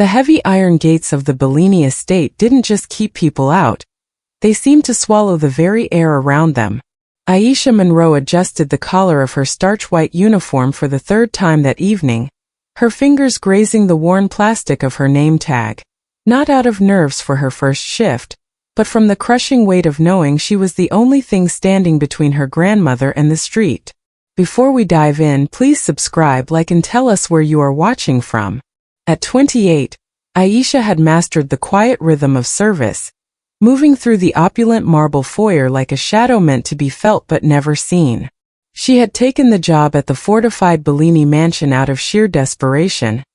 The heavy iron gates of the Bellini estate didn't just keep people out, they seemed to swallow the very air around them. Aisha Monroe adjusted the collar of her starch-white uniform for the third time that evening, her fingers grazing the worn plastic of her name tag. Not out of nerves for her first shift, but from the crushing weight of knowing she was the only thing standing between her grandmother and the street. Before we dive in, please subscribe, like, and tell us where you are watching from. At 28, Aisha had mastered the quiet rhythm of service, moving through the opulent marble foyer like a shadow meant to be felt but never seen. She had taken the job at the fortified Bellini mansion out of sheer desperation,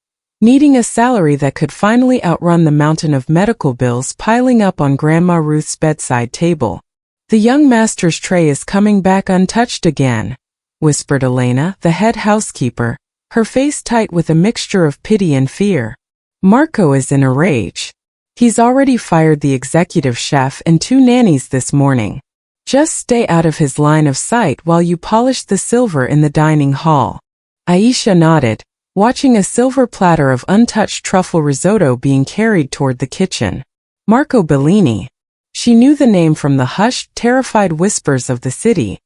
needing a salary that could finally outrun the mountain of medical bills piling up on Grandma Ruth's bedside table. "The young master's tray is coming back untouched again," whispered Elena, the head housekeeper, her face tight with a mixture of pity and fear. "Marco is in a rage. He's already fired the executive chef and 2 nannies this morning. Just stay out of his line of sight while you polish the silver in the dining hall." Aisha nodded, watching a silver platter of untouched truffle risotto being carried toward the kitchen. Marco Bellini. She knew the name from the hushed, terrified whispers of the city,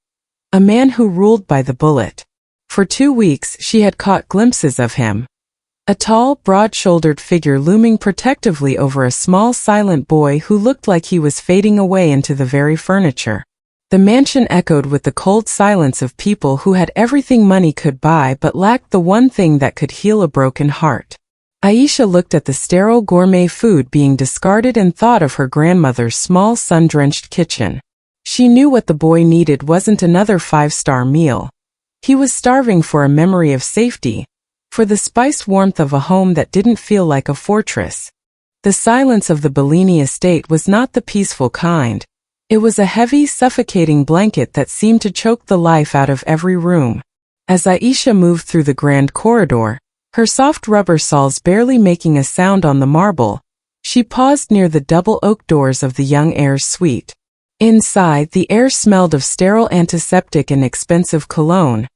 a man who ruled by the bullet. For 2 weeks she had caught glimpses of him, a tall, broad-shouldered figure looming protectively over a small, silent boy who looked like he was fading away into the very furniture. The mansion echoed with the cold silence of people who had everything money could buy but lacked the one thing that could heal a broken heart. Aisha looked at the sterile gourmet food being discarded and thought of her grandmother's small, sun-drenched kitchen. She knew what the boy needed wasn't another 5-star meal. He was starving for a memory of safety, for the spiced warmth of a home that didn't feel like a fortress. The silence of the Bellini estate was not the peaceful kind. It was a heavy, suffocating blanket that seemed to choke the life out of every room. As Aisha moved through the grand corridor, her soft rubber soles barely making a sound on the marble, she paused near the double oak doors of the young heir's suite. Inside, the air smelled of sterile antiseptic and expensive cologne,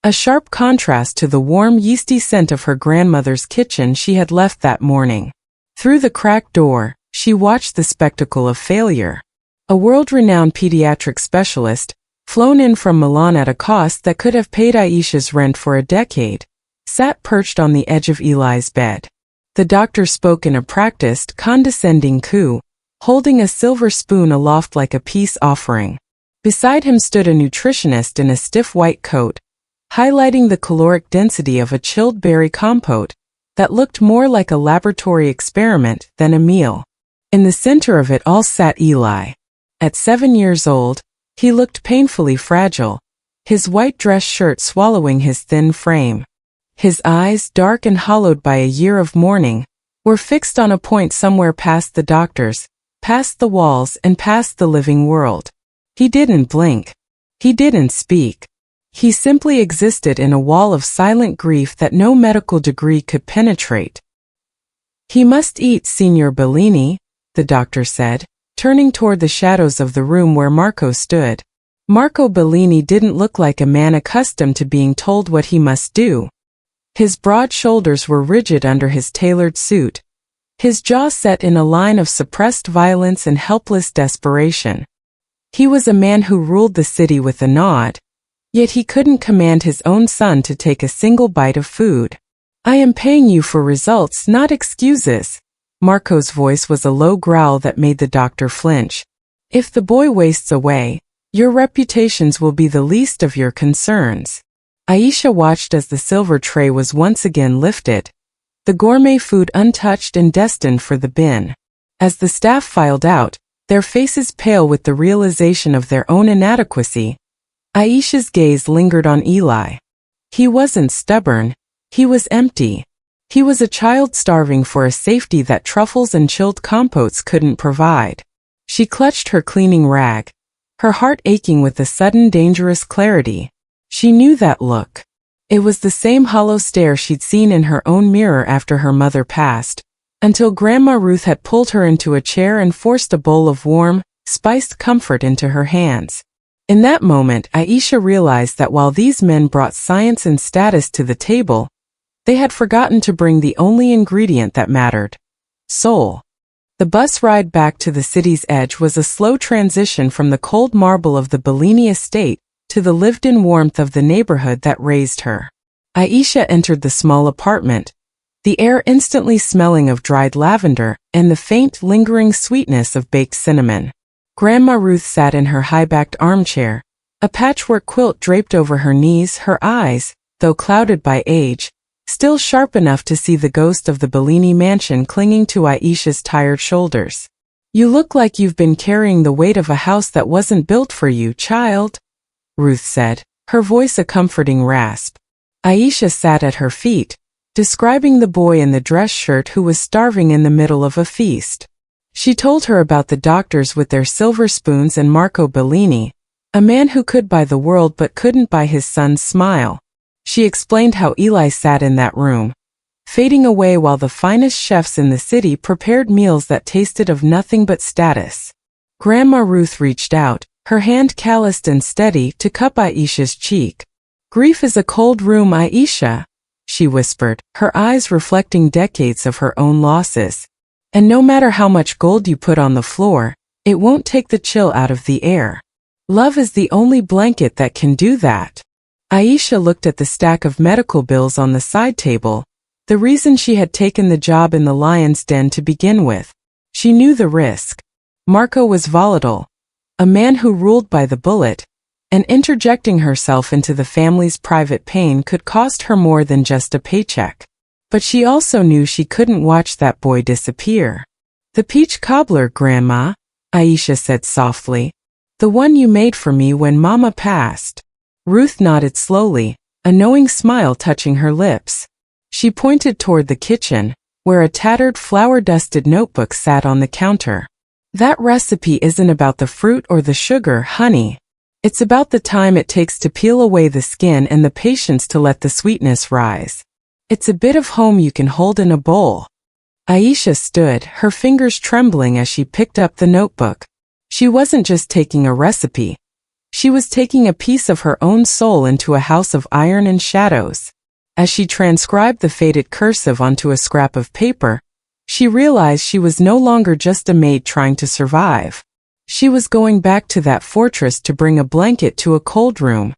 a sharp contrast to the warm, yeasty scent of her grandmother's kitchen she had left that morning. Through the cracked door, she watched the spectacle of failure. A world-renowned pediatric specialist, flown in from Milan at a cost that could have paid Aisha's rent for a decade, sat perched on the edge of Eli's bed. The doctor spoke in a practiced, condescending coo, holding a silver spoon aloft like a peace offering. Beside him stood a nutritionist in a stiff white coat, highlighting the caloric density of a chilled berry compote that looked more like a laboratory experiment than a meal. In the center of it all sat Eli. At 7 years old, he looked painfully fragile, his white dress shirt swallowing his thin frame. His eyes, dark and hollowed by a year of mourning, were fixed on a point somewhere past the doctors, past the walls and past the living world. He didn't blink. He didn't speak. He simply existed in a wall of silent grief that no medical degree could penetrate. "He must eat, Signor Bellini," the doctor said, turning toward the shadows of the room where Marco stood. Marco Bellini didn't look like a man accustomed to being told what he must do. His broad shoulders were rigid under his tailored suit, his jaw set in a line of suppressed violence and helpless desperation. He was a man who ruled the city with a nod, yet he couldn't command his own son to take a single bite of food. "I am paying you for results, not excuses." Marco's voice was a low growl that made the doctor flinch. "If the boy wastes away, your reputations will be the least of your concerns." Aisha watched as the silver tray was once again lifted, the gourmet food untouched and destined for the bin. As the staff filed out, their faces pale with the realization of their own inadequacy, Aisha's gaze lingered on Eli. He wasn't stubborn, he was empty. He was a child starving for a safety that truffles and chilled compotes couldn't provide. She clutched her cleaning rag, her heart aching with a sudden dangerous clarity. She knew that look. It was the same hollow stare she'd seen in her own mirror after her mother passed, until Grandma Ruth had pulled her into a chair and forced a bowl of warm, spiced comfort into her hands. In that moment, Aisha realized that while these men brought science and status to the table, They had forgotten to bring the only ingredient that mattered: soul. The bus ride back to the city's edge was a slow transition from the cold marble of the Bellini estate to the lived-in warmth of the neighborhood that raised her. Aisha entered the small apartment, the air instantly smelling of dried lavender and the faint, lingering sweetness of baked cinnamon. Grandma Ruth sat in her high-backed armchair, a patchwork quilt draped over her knees, her eyes, though clouded by age, still sharp enough to see the ghost of the Bellini mansion clinging to Aisha's tired shoulders. "You look like you've been carrying the weight of a house that wasn't built for you, child," Ruth said, her voice a comforting rasp. Aisha sat at her feet, describing the boy in the dress shirt who was starving in the middle of a feast. She told her about the doctors with their silver spoons and Marco Bellini, a man who could buy the world but couldn't buy his son's smile. She explained how Eli sat in that room, fading away while the finest chefs in the city prepared meals that tasted of nothing but status. Grandma Ruth reached out, her hand calloused and steady, to cup Aisha's cheek. "Grief is a cold room, Aisha," she whispered, her eyes reflecting decades of her own losses. "And no matter how much gold you put on the floor, it won't take the chill out of the air. Love is the only blanket that can do that." Aisha looked at the stack of medical bills on the side table, the reason she had taken the job in the lion's den to begin with. She knew the risk. Marco was volatile, a man who ruled by the bullet, and interjecting herself into the family's private pain could cost her more than just a paycheck. But she also knew she couldn't watch that boy disappear. "The peach cobbler, Grandma," Aisha said softly. "The one you made for me when Mama passed." Ruth nodded slowly, a knowing smile touching her lips. She pointed toward the kitchen, where a tattered, flour-dusted notebook sat on the counter. "That recipe isn't about the fruit or the sugar, honey. It's about the time it takes to peel away the skin and the patience to let the sweetness rise. It's a bit of home you can hold in a bowl." Aisha stood, her fingers trembling as she picked up the notebook. She wasn't just taking a recipe. She was taking a piece of her own soul into a house of iron and shadows. As she transcribed the faded cursive onto a scrap of paper, she realized she was no longer just a maid trying to survive. She was going back to that fortress to bring a blanket to a cold room.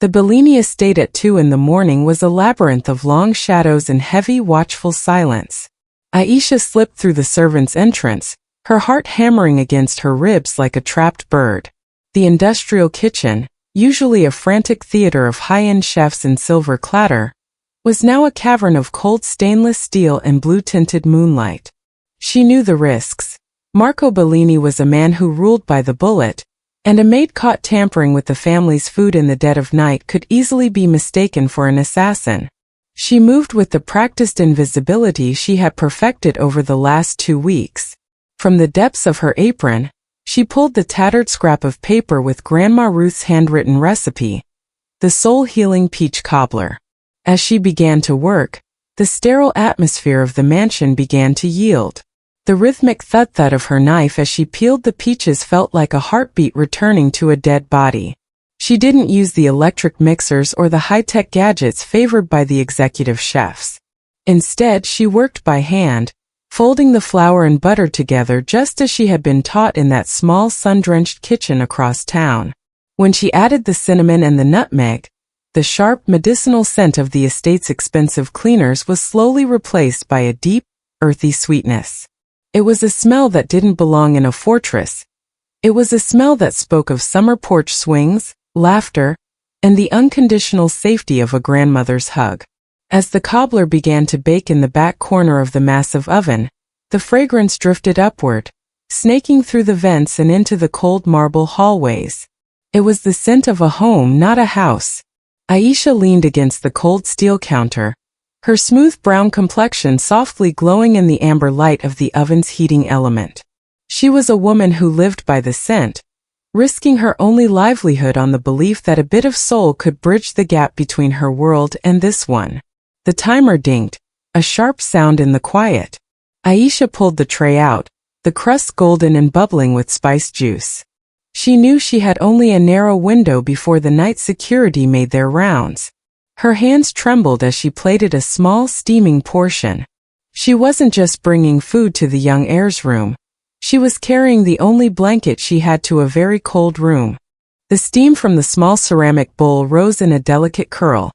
The Bellini estate at 2 in the morning was a labyrinth of long shadows and heavy, watchful silence. Aisha slipped through the servants' entrance, her heart hammering against her ribs like a trapped bird. The industrial kitchen, usually a frantic theater of high-end chefs in silver clatter, was now a cavern of cold stainless steel and blue-tinted moonlight. She knew the risks. Marco Bellini was a man who ruled by the bullet, and a maid caught tampering with the family's food in the dead of night could easily be mistaken for an assassin. She moved with the practiced invisibility she had perfected over the last 2 weeks. From the depths of her apron, she pulled the tattered scrap of paper with Grandma Ruth's handwritten recipe, the soul-healing peach cobbler. As she began to work, the sterile atmosphere of the mansion began to yield. The rhythmic thud-thud of her knife as she peeled the peaches felt like a heartbeat returning to a dead body. She didn't use the electric mixers or the high-tech gadgets favored by the executive chefs. Instead, she worked by hand, folding the flour and butter together just as she had been taught in that small sun-drenched kitchen across town. When she added the cinnamon and the nutmeg, the sharp medicinal scent of the estate's expensive cleaners was slowly replaced by a deep, earthy sweetness. It was a smell that didn't belong in a fortress. It was a smell that spoke of summer porch swings, laughter, and the unconditional safety of a grandmother's hug. As the cobbler began to bake in the back corner of the massive oven, the fragrance drifted upward, snaking through the vents and into the cold marble hallways. It was the scent of a home, not a house. Aisha leaned against the cold steel counter, her smooth brown complexion softly glowing in the amber light of the oven's heating element. She was a woman who lived by the scent, risking her only livelihood on the belief that a bit of soul could bridge the gap between her world and this one. The timer dinged, a sharp sound in the quiet. Aisha pulled the tray out, the crust golden and bubbling with spice juice. She knew she had only a narrow window before the night security made their rounds. Her hands trembled as she plated a small, steaming portion. She wasn't just bringing food to the young heir's room. She was carrying the only blanket she had to a very cold room. The steam from the small ceramic bowl rose in a delicate curl,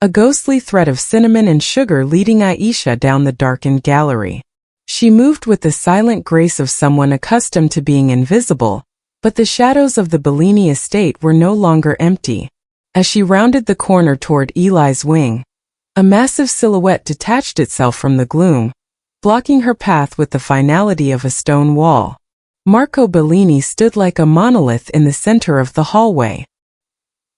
a ghostly thread of cinnamon and sugar leading Aisha down the darkened gallery. She moved with the silent grace of someone accustomed to being invisible, but the shadows of the Bellini estate were no longer empty. As she rounded the corner toward Eli's wing, a massive silhouette detached itself from the gloom, blocking her path with the finality of a stone wall. Marco Bellini stood like a monolith in the center of the hallway.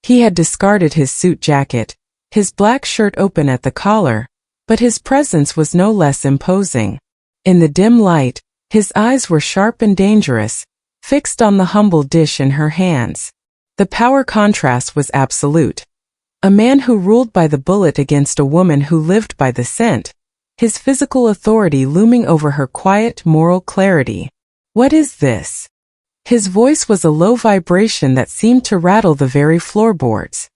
He had discarded his suit jacket, his black shirt open at the collar, but his presence was no less imposing. In the dim light, his eyes were sharp and dangerous, fixed on the humble dish in her hands. The power contrast was absolute. A man who ruled by the bullet against a woman who lived by the scent, his physical authority looming over her quiet moral clarity. "What is this?" His voice was a low vibration that seemed to rattle the very floorboards.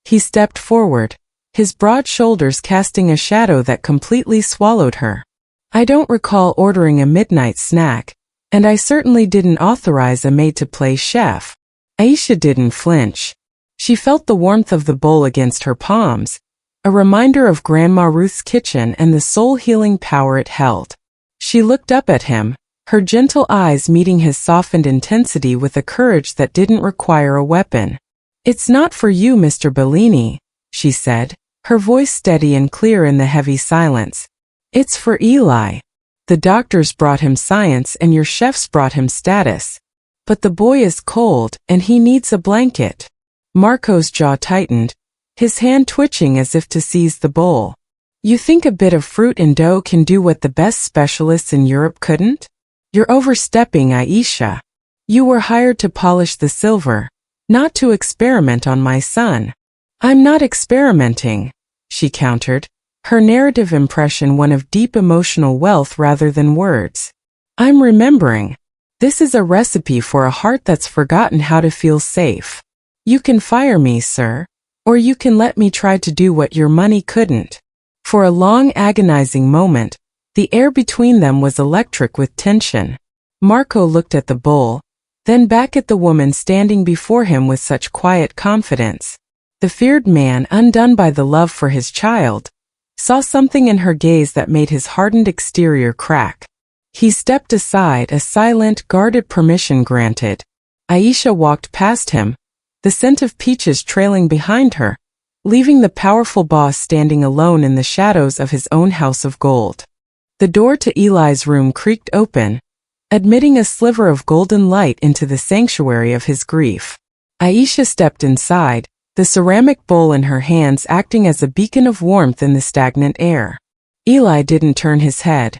He stepped forward, his broad shoulders casting a shadow that completely swallowed her. "I don't recall ordering a midnight snack, and I certainly didn't authorize a maid to play chef." Aisha didn't flinch. She felt the warmth of the bowl against her palms, a reminder of Grandma Ruth's kitchen and the soul-healing power it held. She looked up at him, her gentle eyes meeting his softened intensity with a courage that didn't require a weapon. "It's not for you, Mr. Bellini," she said, her voice steady and clear in the heavy silence. "It's for Eli. The doctors brought him science and your chefs brought him status. But the boy is cold and he needs a blanket." Marco's jaw tightened, his hand twitching as if to seize the bowl. "You think a bit of fruit and dough can do what the best specialists in Europe couldn't? You're overstepping, Aisha. You were hired to polish the silver, not to experiment on my son." "I'm not experimenting," she countered, her narrative impression one of deep emotional wealth rather than words. "I'm remembering. This is a recipe for a heart that's forgotten how to feel safe. You can fire me, sir, or you can let me try to do what your money couldn't." For a long, agonizing moment, the air between them was electric with tension. Marco looked at the bowl, then back at the woman standing before him with such quiet confidence. The feared man, undone by the love for his child, saw something in her gaze that made his hardened exterior crack. He stepped aside, a silent, guarded permission granted. Aisha walked past him, the scent of peaches trailing behind her, leaving the powerful boss standing alone in the shadows of his own house of gold. The door to Eli's room creaked open, admitting a sliver of golden light into the sanctuary of his grief. Aisha stepped inside, the ceramic bowl in her hands acting as a beacon of warmth in the stagnant air. Eli didn't turn his head.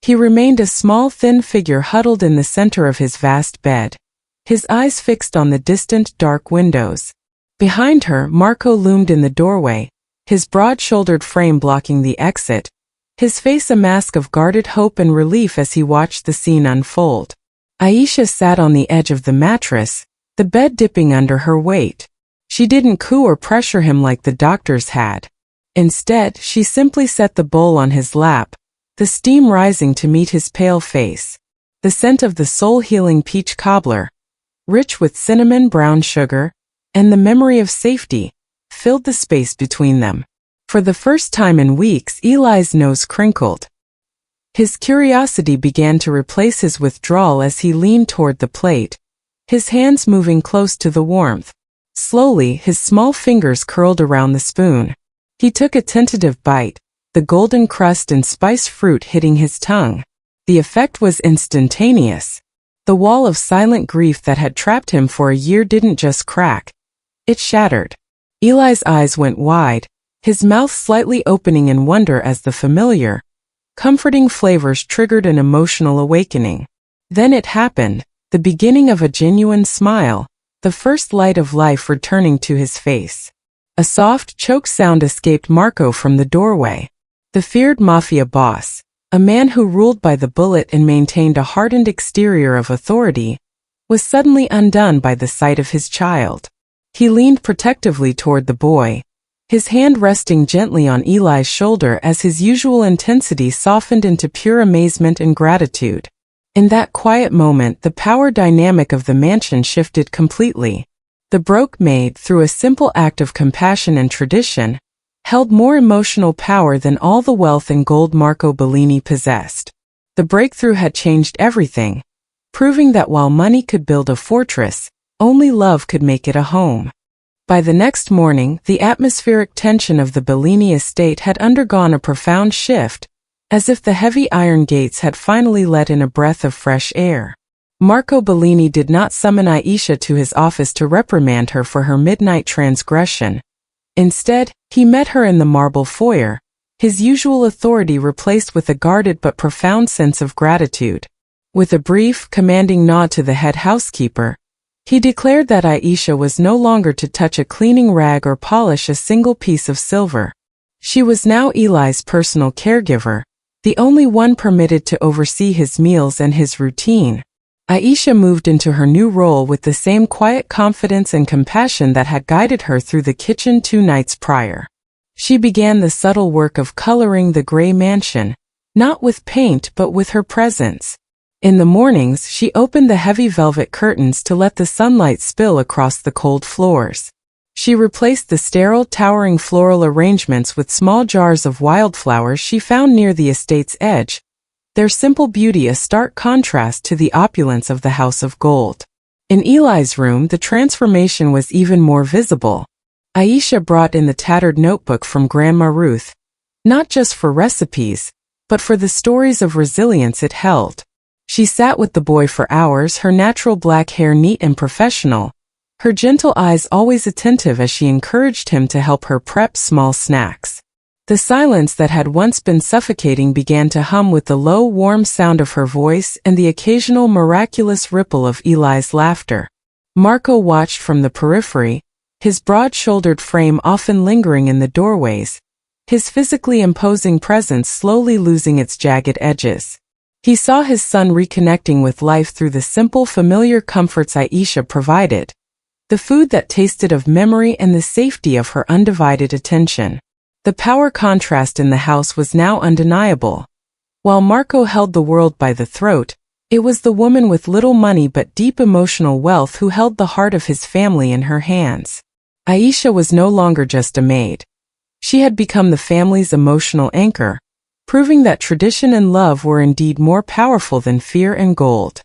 He remained a small, thin figure huddled in the center of his vast bed, his eyes fixed on the distant, dark windows. Behind her, Marco loomed in the doorway, his broad-shouldered frame blocking the exit, his face a mask of guarded hope and relief as he watched the scene unfold. Aisha sat on the edge of the mattress, the bed dipping under her weight. She didn't coo or pressure him like the doctors had. Instead, she simply set the bowl on his lap, the steam rising to meet his pale face. The scent of the soul-healing peach cobbler, rich with cinnamon brown sugar, and the memory of safety, filled the space between them. For the first time in weeks, Eli's nose crinkled. His curiosity began to replace his withdrawal as he leaned toward the plate, his hands moving close to the warmth. Slowly, his small fingers curled around the spoon. He took a tentative bite, the golden crust and spiced fruit hitting his tongue. The effect was instantaneous. The wall of silent grief that had trapped him for a year didn't just crack. It shattered. Eli's eyes went wide, his mouth slightly opening in wonder as the familiar, comforting flavors triggered an emotional awakening. Then it happened, the beginning of a genuine smile, the first light of life returning to his face. A soft, choked sound escaped Marco from the doorway. The feared Mafia boss, a man who ruled by the bullet and maintained a hardened exterior of authority, was suddenly undone by the sight of his child. He leaned protectively toward the boy, his hand resting gently on Eli's shoulder as his usual intensity softened into pure amazement and gratitude. In that quiet moment, the power dynamic of the mansion shifted completely. The broke maid, through a simple act of compassion and tradition, held more emotional power than all the wealth and gold Marco Bellini possessed. The breakthrough had changed everything, proving that while money could build a fortress, only love could make it a home. By the next morning, the atmospheric tension of the Bellini estate had undergone a profound shift, as if the heavy iron gates had finally let in a breath of fresh air. Marco Bellini did not summon Aisha to his office to reprimand her for her midnight transgression. Instead, he met her in the marble foyer, his usual authority replaced with a guarded but profound sense of gratitude. With a brief, commanding nod to the head housekeeper, he declared that Aisha was no longer to touch a cleaning rag or polish a single piece of silver. She was now Eli's personal caregiver, the only one permitted to oversee his meals and his routine. Aisha moved into her new role with the same quiet confidence and compassion that had guided her through the kitchen 2 nights prior. She began the subtle work of coloring the gray mansion, not with paint but with her presence. In the mornings, she opened the heavy velvet curtains to let the sunlight spill across the cold floors. She replaced the sterile, towering floral arrangements with small jars of wildflowers she found near the estate's edge, their simple beauty a stark contrast to the opulence of the House of Gold. In Eli's room, the transformation was even more visible. Aisha brought in the tattered notebook from Grandma Ruth, not just for recipes, but for the stories of resilience it held. She sat with the boy for hours, her natural black hair neat and professional, her gentle eyes always attentive as she encouraged him to help her prep small snacks. The silence that had once been suffocating began to hum with the low, warm sound of her voice and the occasional miraculous ripple of Eli's laughter. Marco watched from the periphery, his broad-shouldered frame often lingering in the doorways, his physically imposing presence slowly losing its jagged edges. He saw his son reconnecting with life through the simple, familiar comforts Aisha provided, the food that tasted of memory and the safety of her undivided attention. The power contrast in the house was now undeniable. While Marco held the world by the throat, it was the woman with little money but deep emotional wealth who held the heart of his family in her hands. Aisha was no longer just a maid. She had become the family's emotional anchor, proving that tradition and love were indeed more powerful than fear and gold.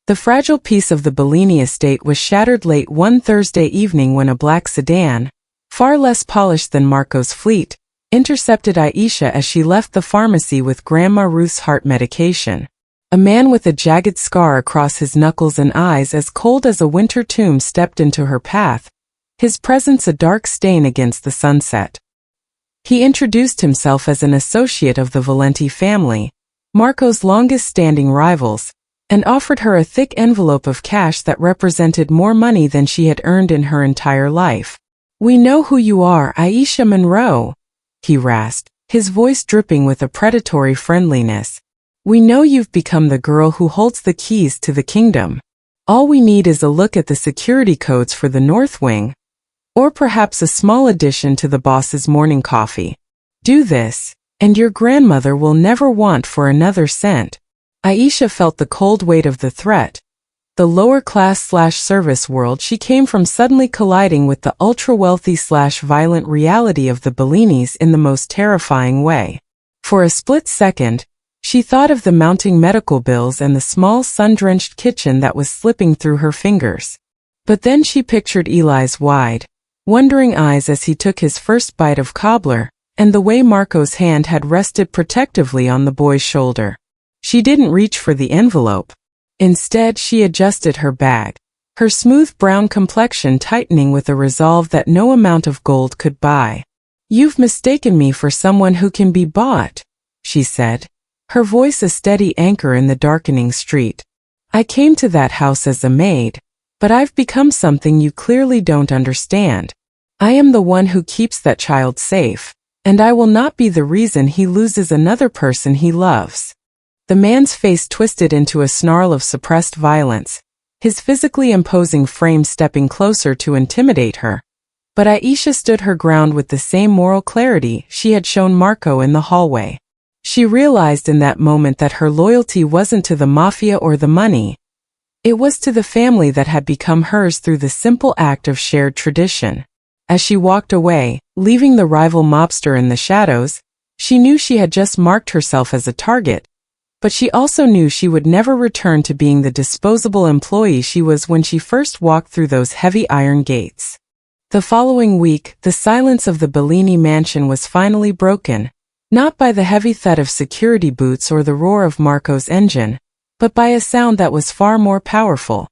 The fragile peace of the Bellini estate was shattered late one Thursday evening when a black sedan, far less polished than Marco's fleet, intercepted Aisha as she left the pharmacy with Grandma Ruth's heart medication. A man with a jagged scar across his knuckles and eyes as cold as a winter tomb stepped into her path, his presence a dark stain against the sunset. He introduced himself as an associate of the Valenti family, Marco's longest-standing rivals, and offered her a thick envelope of cash that represented more money than she had earned in her entire life. "We know who you are, Aisha Monroe," he rasped, his voice dripping with a predatory friendliness. "We know you've become the girl who holds the keys to the kingdom. All we need is a look at the security codes for the North Wing, or perhaps a small addition to the boss's morning coffee. Do this, and your grandmother will never want for another cent." Aisha felt the cold weight of the threat. The lower-class/service world she came from suddenly colliding with the ultra-wealthy/violent reality of the Bellinis in the most terrifying way. For a split second, she thought of the mounting medical bills and the small sun-drenched kitchen that was slipping through her fingers. But then she pictured Eli's wide, wondering eyes as he took his first bite of cobbler, and the way Marco's hand had rested protectively on the boy's shoulder. She didn't reach for the envelope. Instead, she adjusted her bag, her smooth brown complexion tightening with a resolve that no amount of gold could buy. "You've mistaken me for someone who can be bought," she said, her voice a steady anchor in the darkening street. "I came to that house as a maid, but I've become something you clearly don't understand. I am the one who keeps that child safe, and I will not be the reason he loses another person he loves." The man's face twisted into a snarl of suppressed violence, his physically imposing frame stepping closer to intimidate her. But Aisha stood her ground with the same moral clarity she had shown Marco in the hallway. She realized in that moment that her loyalty wasn't to the Mafia or the money. It was to the family that had become hers through the simple act of shared tradition. As she walked away, leaving the rival mobster in the shadows, she knew she had just marked herself as a target, but she also knew she would never return to being the disposable employee she was when she first walked through those heavy iron gates. The following week, the silence of the Bellini mansion was finally broken, not by the heavy thud of security boots or the roar of Marco's engine, but by a sound that was far more powerful.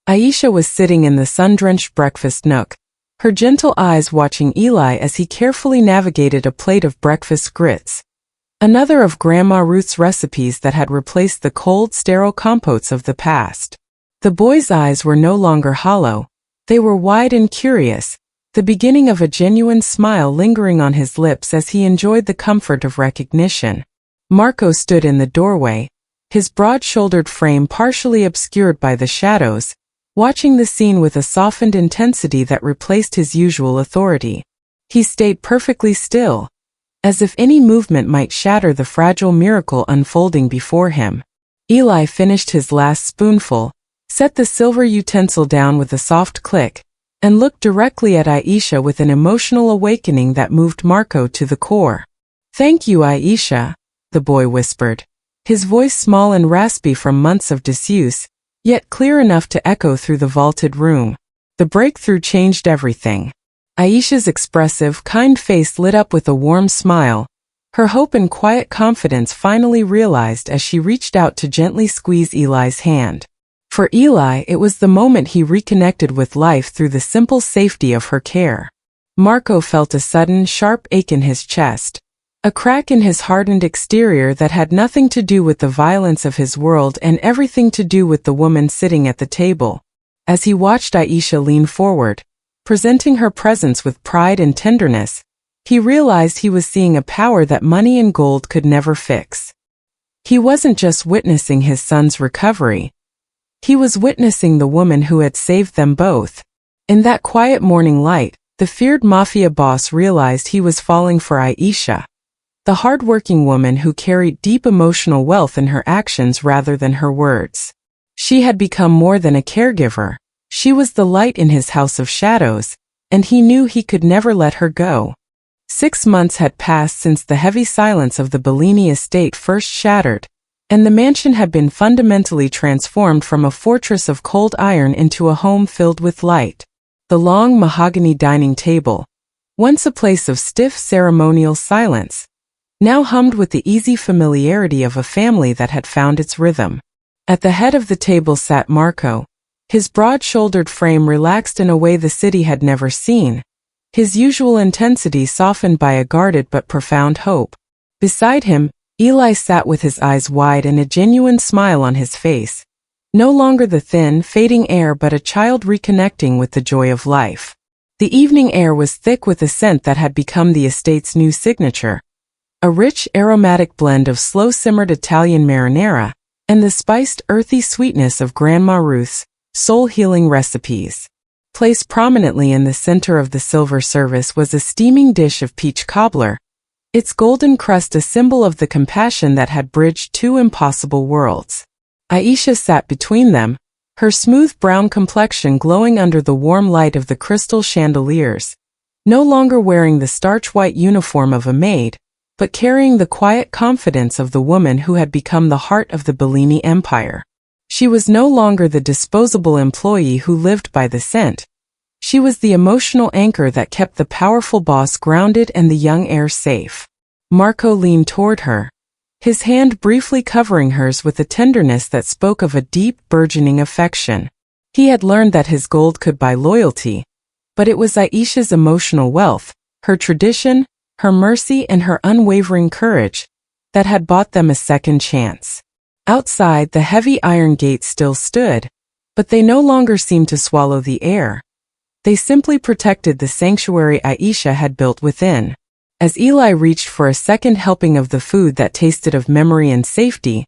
Aisha was sitting in the sun-drenched breakfast nook, her gentle eyes watching Eli as he carefully navigated a plate of breakfast grits, another of Grandma Ruth's recipes that had replaced the cold, sterile compotes of the past. The boy's eyes were no longer hollow, they were wide and curious, the beginning of a genuine smile lingering on his lips as he enjoyed the comfort of recognition. Marco stood in the doorway, his broad-shouldered frame partially obscured by the shadows, watching the scene with a softened intensity that replaced his usual authority. He stayed perfectly still, as if any movement might shatter the fragile miracle unfolding before him. Eli finished his last spoonful, set the silver utensil down with a soft click, and looked directly at Aisha with an emotional awakening that moved Marco to the core. "Thank you, Aisha," the boy whispered, his voice small and raspy from months of disuse, yet clear enough to echo through the vaulted room. The breakthrough changed everything. Aisha's expressive, kind face lit up with a warm smile, her hope and quiet confidence finally realized as she reached out to gently squeeze Eli's hand. For Eli, it was the moment he reconnected with life through the simple safety of her care. Marco felt a sudden, sharp ache in his chest, a crack in his hardened exterior that had nothing to do with the violence of his world and everything to do with the woman sitting at the table. As he watched Aisha lean forward, presenting her presence with pride and tenderness, he realized he was seeing a power that money and gold could never fix. He wasn't just witnessing his son's recovery. He was witnessing the woman who had saved them both. In that quiet morning light, the feared Mafia boss realized he was falling for Aisha, the hard-working woman who carried deep emotional wealth in her actions rather than her words. She had become more than a caregiver. She was the light in his house of shadows, and he knew he could never let her go. 6 months had passed since the heavy silence of the Bellini estate first shattered, and the mansion had been fundamentally transformed from a fortress of cold iron into a home filled with light. The long mahogany dining table, once a place of stiff ceremonial silence, now hummed with the easy familiarity of a family that had found its rhythm. At the head of the table sat Marco, his broad-shouldered frame relaxed in a way the city had never seen, his usual intensity softened by a guarded but profound hope. Beside him, Eli sat with his eyes wide and a genuine smile on his face, no longer the thin, fading air but a child reconnecting with the joy of life. The evening air was thick with a scent that had become the estate's new signature, a rich, aromatic blend of slow-simmered Italian marinara and the spiced, earthy sweetness of Grandma Ruth's soul-healing recipes. Placed prominently in the center of the silver service was a steaming dish of peach cobbler, its golden crust a symbol of the compassion that had bridged two impossible worlds. Aisha sat between them, her smooth brown complexion glowing under the warm light of the crystal chandeliers, no longer wearing the starch-white uniform of a maid, but carrying the quiet confidence of the woman who had become the heart of the Bellini Empire. She was no longer the disposable employee who lived by the cent. She was the emotional anchor that kept the powerful boss grounded and the young heir safe. Marco leaned toward her, his hand briefly covering hers with a tenderness that spoke of a deep, burgeoning affection. He had learned that his gold could buy loyalty, but it was Aisha's emotional wealth, her tradition, her mercy and her unwavering courage, that had bought them a second chance. Outside, the heavy iron gates still stood, but they no longer seemed to swallow the air. They simply protected the sanctuary Aisha had built within. As Eli reached for a second helping of the food that tasted of memory and safety,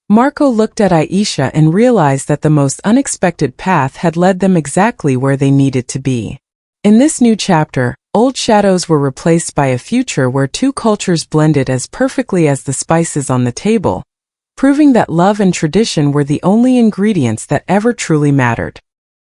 Marco looked at Aisha and realized that the most unexpected path had led them exactly where they needed to be. In this new chapter, old shadows were replaced by a future where two cultures blended as perfectly as the spices on the table, proving that love and tradition were the only ingredients that ever truly mattered.